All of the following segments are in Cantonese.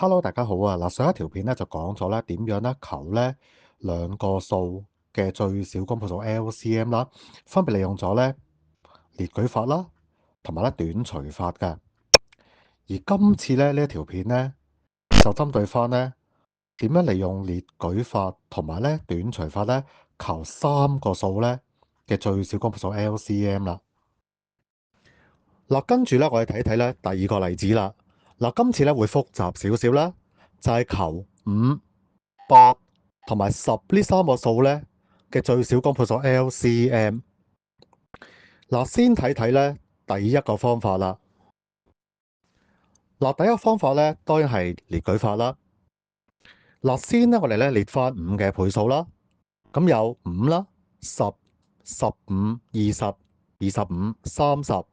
Hello，大家好啊！嗱，上一條片咧就講咗咧點樣咧求咧兩個數嘅最小公倍數 LCM 啦，分別利用咗咧列舉法啦，同埋咧短除法嘅。而今次咧呢一條片咧就針對翻咧點樣利用列舉法同埋咧短除法咧求三個數咧嘅最小公倍數 LCM 啦。嗱，跟住咧我哋睇睇咧第二個例子啦。嗱，今次咧會複雜少少啦，就係求5、8同埋10呢三個數咧嘅最小公倍數 LCM。嗱，先睇睇咧第一個方法啦。嗱，第一個方法咧當然係列舉法啦。嗱，先咧我哋咧列翻5嘅倍數啦。咁有5啦、10、15、20、25、30、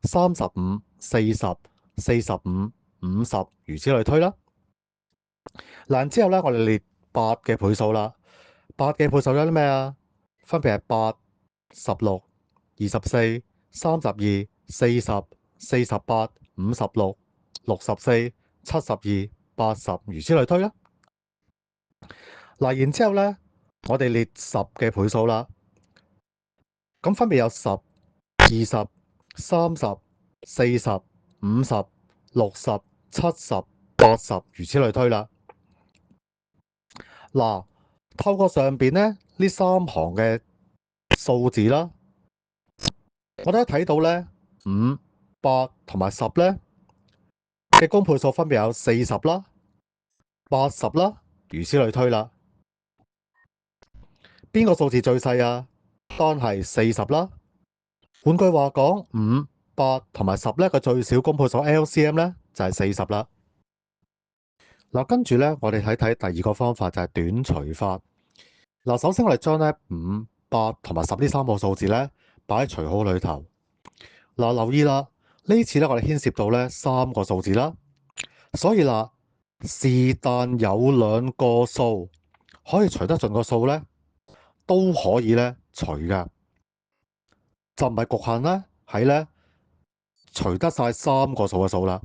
35、40、45、50，如此類推啦。嗱，之後咧我哋列8嘅倍數啦。8嘅倍數有啲咩啊？分別係8、16、24、32、40、48、56、64、72、80，如此類推啦。嗱，然之後咧，我哋列10嘅倍數啦。咁分別有10、20、30、40、50、60、70、80，如此類推啦。嗱，透過上邊咧呢3行嘅數字啦，我哋睇到咧5、8同埋10咧嘅公倍數分別有40啦、80啦，如此類推啦。邊個數字最細啊？當然係40啦。換句話講，5、8同埋10咧嘅最小公倍數 LCM 咧就係40啦。嗱，跟住咧我哋睇睇第二個方法就係短除法。嗱，首先我哋將咧5、8同埋10呢三個數字咧擺喺除號裏頭。嗱，留意啦，呢次咧我哋牽涉到咧3個數字啦，所以啦，是但有兩個數可以除得盡個數咧，都可以咧除㗎，就唔係局限咧喺咧除得晒3個數嘅數啦。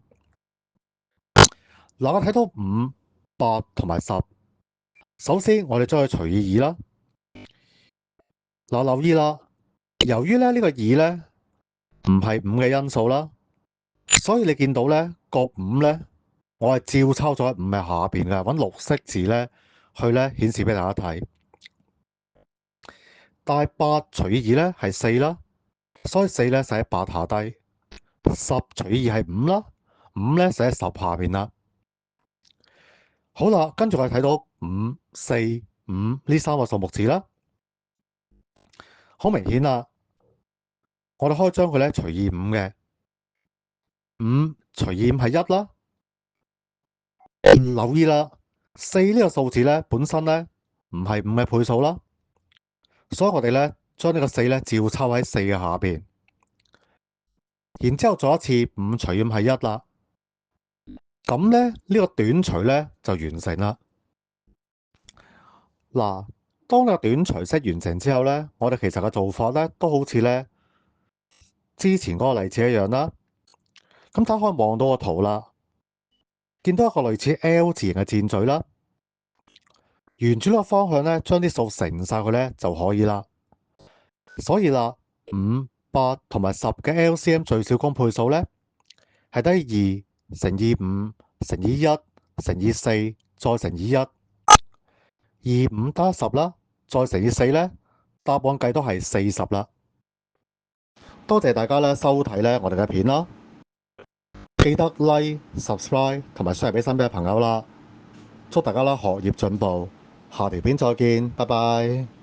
嗱，我睇到5、8同埋10，首先我哋將佢除以2啦。嗱，留意啦，由於咧呢個2咧唔係5嘅因數啦，所以你見到咧個5咧，我係照抄咗喺5嘅下邊嘅，揾綠色字咧去咧顯示俾大家睇。但係8除以2咧係4啦，所以4咧寫喺8下低。10除以2係5啦，5咧寫喺10下邊啦。好啦，跟住我哋睇到5、4、5呢三個數目字啦，好明顯啦，我哋可以將佢咧除以5嘅。5除以5係1啦。留意啦，4呢個數字咧本身咧唔係5嘅倍數啦，所以我哋咧將呢個4咧照抄喺4嘅下邊，然之後做一次5除以5係1啦。咁咧呢個短除咧就完成啦。嗱，當呢個短除式完成之後咧，我哋其實嘅做法咧都好似咧之前嗰個例子一樣啦。咁大家可以望到個圖啦，見到一個類似 L 字形嘅箭嘴啦，沿住呢個方向咧將啲數乘晒佢咧就可以啦。所以啦，5、8同埋10嘅 LCM 最小公倍數咧係得2乘以5乘以1乘以4再乘以1。5加10啦，再乘以4咧，答案計都係40啦。多謝大家咧收睇咧我哋嘅片啦，記得 like、subscribe 同埋 share 俾身邊嘅朋友啦。祝大家啦學業進步，下條片再見，拜拜。